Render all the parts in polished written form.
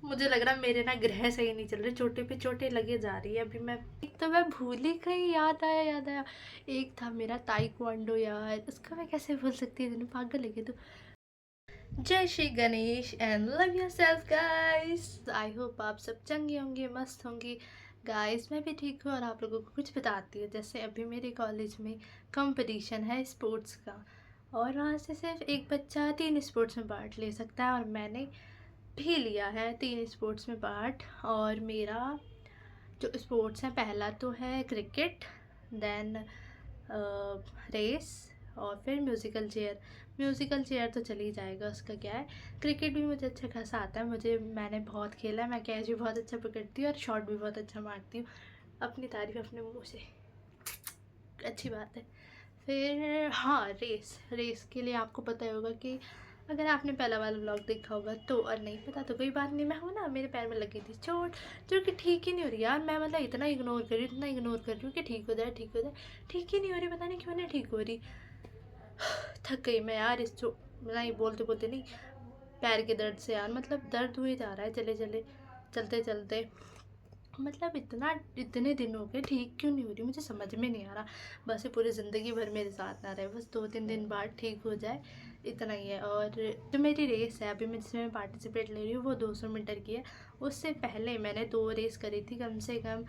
मुझे लग रहा मेरे ना ग्रह सही नहीं चल रहे, चोटी पे चोटी लगे जा रही है। अभी मैं एक तो मैं भूल ही गई, याद आया। एक था मेरा ताइक्वांडो यार, उसका मैं कैसे भूल सकती थी, पागल है क्या तू। जय Shri Ganesh and love yourself guys. I hope आप सब चंगे होंगे, मस्त होंगे। गाइस मैं भी ठीक हूँ और आप लोगों को कुछ बताती हूँ। जैसे अभी मेरे कॉलेज में कंपटीशन है स्पोर्ट्स का, और वहाँ से सिर्फ एक बच्चा 3 स्पोर्ट्स में पार्ट ले सकता है, और मैंने भी लिया है 3 स्पोर्ट्स में पार्ट। और मेरा जो स्पोर्ट्स है, पहला तो है क्रिकेट, देन रेस, और फिर म्यूज़िकल चेयर तो चली जाएगा, उसका क्या है। क्रिकेट भी मुझे अच्छा खासा आता है, मैंने बहुत खेला है, मैं कैच भी बहुत अच्छा पकड़ती हूँ और शॉट भी बहुत अच्छा मारती हूँ। अपनी तारीफ अपने मुँह से, अच्छी बात है। फिर हाँ, रेस के लिए आपको पता ही होगा कि अगर आपने पहला वाला व्लॉग देखा होगा तो, और नहीं पता तो कोई बात नहीं। मैं हूँ ना, मेरे पैर में लगी थी चोट, जो कि ठीक ही नहीं हो रही यार। मैं मतलब इतना इग्नोर कर रही हूँ कि ठीक हो जाए, ठीक ही नहीं हो रही, पता नहीं क्यों नहीं ठीक हो रही। थक गई मैं यार इस चोट, नहीं बोलते बोलते नहीं, पैर के दर्द से यार, मतलब दर्द हुए जा रहा है चलते चलते। मतलब इतने दिन हो गए, ठीक क्यों नहीं हो रही, मुझे समझ में नहीं आ रहा। बस ये पूरी ज़िंदगी भर मेरे साथ ना रहे, बस 2-3 दिन बाद ठीक हो जाए, इतना ही है। और जो मेरी रेस है अभी, मैं जिसमें मैं पार्टिसिपेट ले रही हूँ, वो 200 मीटर की है। उससे पहले मैंने 2 रेस करी थी, कम से कम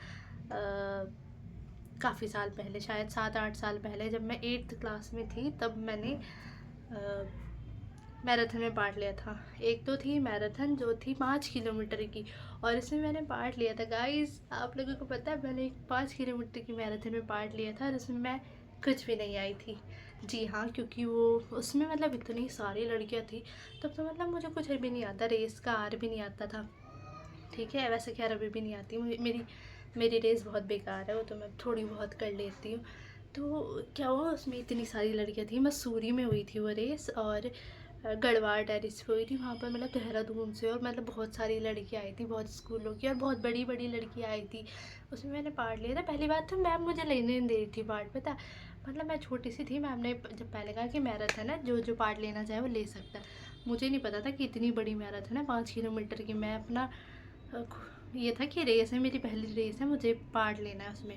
काफ़ी साल पहले, शायद 7-8 साल पहले, जब मैं 8th क्लास में थी, तब मैंने मैराथन में पार्ट लिया था। एक तो थी मैराथन जो थी 5 किलोमीटर की, और इसमें मैंने पार्ट लिया था गाइस। आप लोगों को पता है, मैंने एक 5 किलोमीटर की मैराथन में पार्ट लिया था, और उसमें मैं कुछ भी नहीं आई थी। जी हाँ, क्योंकि वो उसमें मतलब इतनी सारी लड़कियाँ थी, तब तो मतलब मुझे कुछ भी नहीं आता, रेस का आर भी नहीं आता था। ठीक है, वैसे खैर अभी भी नहीं आती मेरी मेरी रेस बहुत बेकार है, वो तो मैं थोड़ी बहुत कर लेती हूँ। तो क्या हुआ, उसमें इतनी सारी लड़कियाँ थी, मसूरी में हुई थी वो रेस, और गढ़वाल टेरिस पे हुई थी, वहाँ पर मतलब देहरादून से, और मतलब बहुत सारी लड़कियाँ आई थी, बहुत स्कूलों की, और बहुत बड़ी बड़ी लड़कियाँ आई थी। उसमें मैंने पार्ट लिया था। पहली बात तो मैम मुझे लेने नहीं दे रही थी पार्ट, पता, मतलब मैं छोटी सी थी। मैम ने जब पहले कहा कि मैराथन है, जो जो पार्ट लेना चाहे वो ले सकता है, मुझे नहीं पता था कि इतनी बड़ी मैराथन है 5 किलोमीटर की। मैं अपना ये था कि रेस है, मेरी पहली रेस है, मुझे पार्ट लेना है उसमें।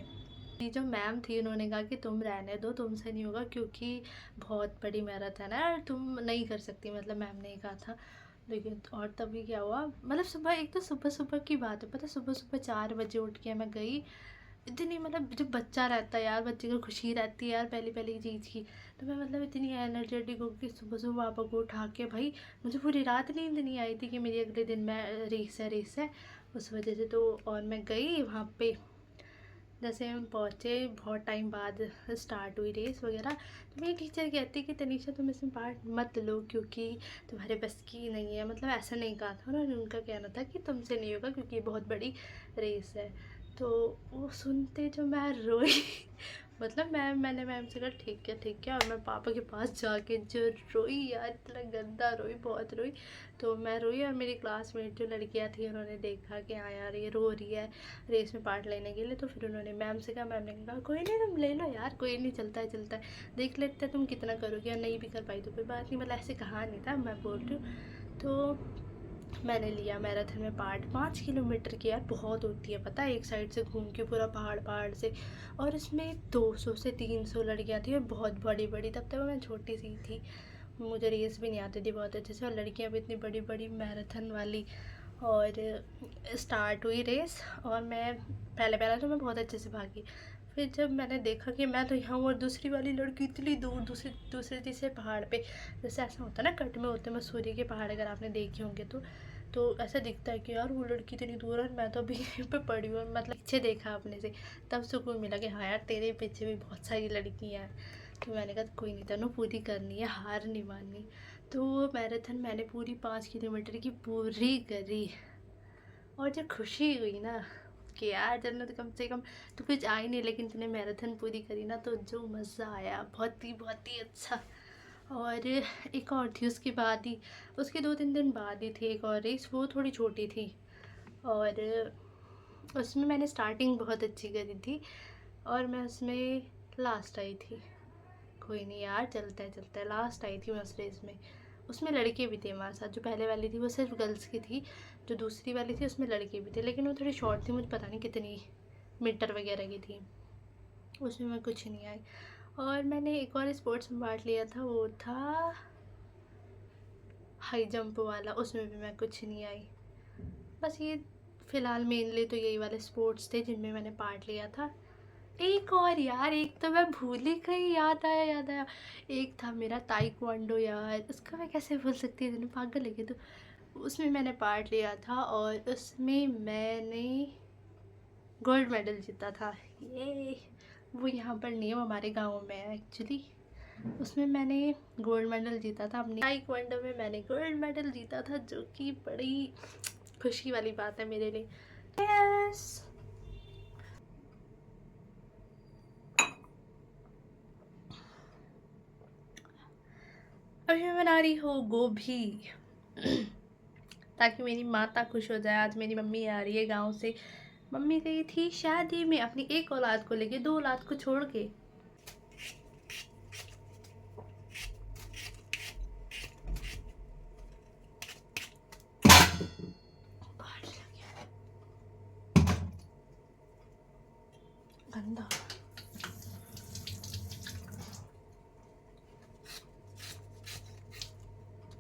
ये जो मैम थी, उन्होंने कहा कि तुम रहने दो, तुमसे नहीं होगा, क्योंकि बहुत बड़ी मैराथन है और तुम नहीं कर सकती, मतलब मैम ने ही कहा था। लेकिन और तभी क्या हुआ, मतलब सुबह, एक तो सुबह सुबह की बात है, पता, सुबह सुबह 4 बजे उठ के मैं गई। इतनी मतलब, जब बच्चा रहता है यार, बच्चे को खुशी रहती है यार पहली पहली चीज़ की, तो मैं मतलब इतनी एनर्जेटिक हो कि सुबह सुबह पापा को उठा के, भाई मुझे पूरी रात नींद नहीं आई थी कि मेरी अगले दिन में रेस है उस वजह से। तो और मैं गई वहाँ पे, जैसे हम पहुँचे बहुत टाइम बाद स्टार्ट हुई रेस वगैरह, तो मेरी टीचर कहती कि तनीषा तुम इसमें पार्ट मत लो, क्योंकि तुम्हारे बस की नहीं है, मतलब ऐसा नहीं कहा था उन्होंने, उनका कहना था कि तुमसे नहीं होगा क्योंकि ये बहुत बड़ी रेस है। तो वो सुनते जो मैं रोई मतलब मैंने मैम से कहा ठीक है, और मैं पापा के पास जाके जो रोई यार, इतना गंदा रोई, बहुत रोई। तो मैं रोई, और मेरी क्लासमेट जो लड़कियां थी, उन्होंने देखा कि हाँ यार ये रो रही है रेस में पार्ट लेने के लिए, तो फिर उन्होंने मैम से कहा, मैम ने कहा कोई नहीं तुम ले लो यार, कोई नहीं, चलता है, देख लेते हैं तुम कितना करोगे, और नहीं भी कर पाई तो कोई बात नहीं, मतलब ऐसे कहा नहीं था, मैं बोल रही हूँ। तो मैंने लिया मैराथन में पार्ट। 5 किलोमीटर की यार बहुत होती है, पता है, एक साइड से घूम के पूरा पहाड़ से, और इसमें 200 से 300 लड़कियाँ थी, और बहुत बड़ी बड़ी, तब तक मैं छोटी सी थी, मुझे रेस भी नहीं आती थी बहुत अच्छे से, और लड़कियाँ भी इतनी बड़ी बड़ी मैराथन वाली। और स्टार्ट हुई रेस, और मैं पहले पहले तो मैं बहुत अच्छे से भागी। फिर जब मैंने देखा कि मैं तो यहाँ हूँ और दूसरी वाली लड़की इतनी दूर, दूसरे तीसरे पहाड़ पे, जैसे ऐसा होता है ना, कट में होते हैं मसूरी के पहाड़, अगर आपने देखे होंगे तो ऐसा दिखता है कि यार वो लड़की इतनी दूर है और मैं तो अभी यहीं पे पड़ी हूँ, मतलब पीछे देखा अपने से, तब सुकून मिला कि हाँ यार तेरे पीछे भी बहुत सारी लड़कियाँ हैं। तो मैंने कहा कोई नहीं, तनु पूरी करनी है, हार नहीं माननी। तो वो मैराथन मैंने पूरी 5 किलोमीटर की पूरी करी, और जो खुशी हुई ना कि यार जन्नत, कम से कम तो कुछ आई नहीं, लेकिन तूने मैराथन पूरी करी ना, तो जो मज़ा आया, बहुत ही अच्छा। और एक और थी उसके बाद ही, उसके 2-3 दिन बाद ही थी एक और रेस, वो थोड़ी छोटी थी, और उसमें मैंने स्टार्टिंग बहुत अच्छी करी थी, और मैं उसमें लास्ट आई थी। कोई नहीं यार, चलता है, लास्ट आई थी मैं उस रेस में। उसमें लड़के भी थे हमारे साथ। जो पहले वाली थी वो सिर्फ गर्ल्स की थी, जो दूसरी वाली थी उसमें लड़के भी थे, लेकिन वो थोड़ी शॉर्ट थी, मुझे पता नहीं कितनी मीटर वगैरह की थी, उसमें मैं कुछ नहीं आई। और मैंने एक और स्पोर्ट्स में पार्ट लिया था, वो था हाई जंप वाला, उसमें भी मैं कुछ नहीं आई। बस ये फ़िलहाल मेनली तो यही वाले स्पोर्ट्स थे जिनमें मैंने पार्ट लिया था। एक और यार, एक तो मैं भूल ही गई, याद आया। एक था मेरा ताइक्वांडो यार, उसका मैं कैसे भूल सकती हूँ, पागल है तो उसमें मैंने पार्ट लिया था और उसमें मैंने गोल्ड मेडल जीता था। ये वो यहाँ पर नहीं है, वो हमारे गाँव में है एक्चुअली। उसमें मैंने गोल्ड मेडल जीता था, अपनी ताइक्वांडो में मैंने गोल्ड मेडल जीता था, जो कि बड़ी खुशी वाली बात है मेरे लिए। यस। अभी मैं बना रही हूँ गोभी ताकि मेरी माता खुश हो जाए। आज मेरी मम्मी आ रही है गांव से। मम्मी गई थी शादी में अपनी एक औलाद को लेके, 2 औलाद को छोड़ के। गंदा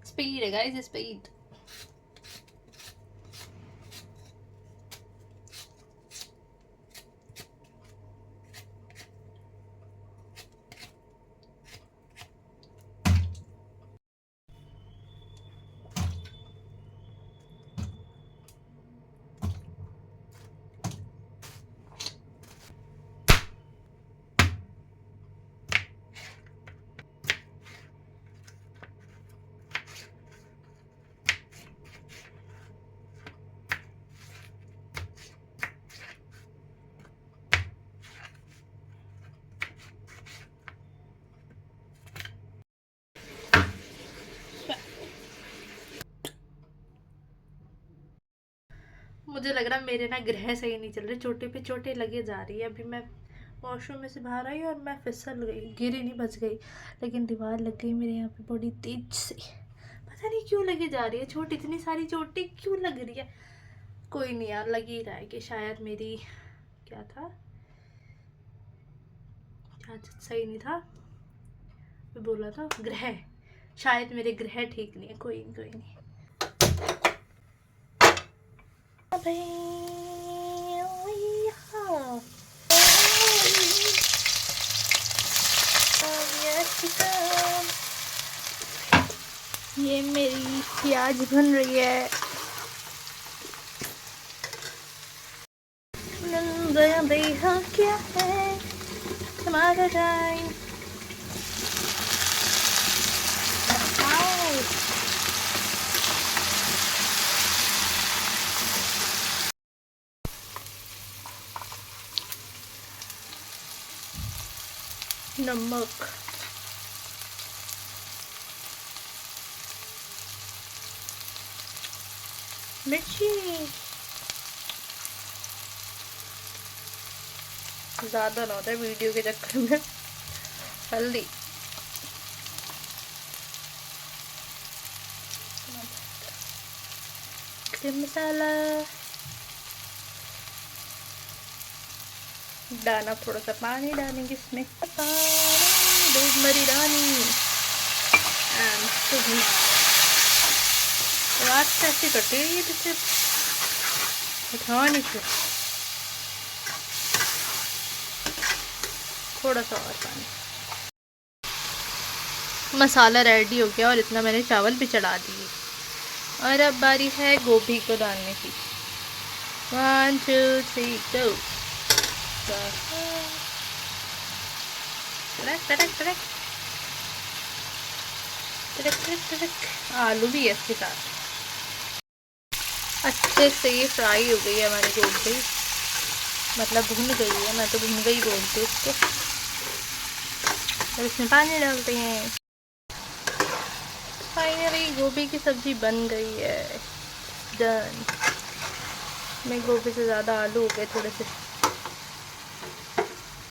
स्पीड है गाइस, स्पीड। मुझे लग रहा मेरे ना ग्रह सही नहीं चल रहे, चोटी पे चोटी लगे जा रही है। अभी मैं वॉशरूम में से बाहर आई और मैं फिसल गई, गिरी नहीं, बच गई, लेकिन दीवार लग गई मेरे यहाँ पे बड़ी तेज से। पता नहीं क्यों लगी जा रही है चोट, इतनी सारी चोटी क्यों लग रही है। कोई नहीं यार, लग ही रहा है कि शायद मेरी क्या था, क्या सही नहीं था, मैं बोला था ग्रह, शायद मेरे ग्रह ठीक नहीं है। कोई नहीं, कोई नहीं। ये मेरी प्याज बन रही है। गया बेहा क्या है हमारा टाइम। नमक, मिर्ची ज़्यादा ना होता है वीडियो के चक्कर में। हल्दी, गरम मसाला डालना, थोड़ा सा पानी डालेंगे इसमें, दूध मरी रानी एंड सुगंध। रात से ऐसे करती है ये, जैसे उठा नहीं से। थोड़ा सा और पानी। मसाला रेडी हो गया और इतना मैंने चावल भी चढ़ा दिए और अब बारी है गोभी को डालने की। 1 2 3 go। आलू भी है इसके साथ। अच्छे से ये फ्राई हो गई है हमारी गोभी, मतलब भुन गई है, मैं तो भुन गई बोलती हूँ इसको। और इसमें पानी डालते हैं। फाइनली गोभी की सब्जी बन गई है, डन। मैं गोभी से ज़्यादा आलू हो गए थोड़े से।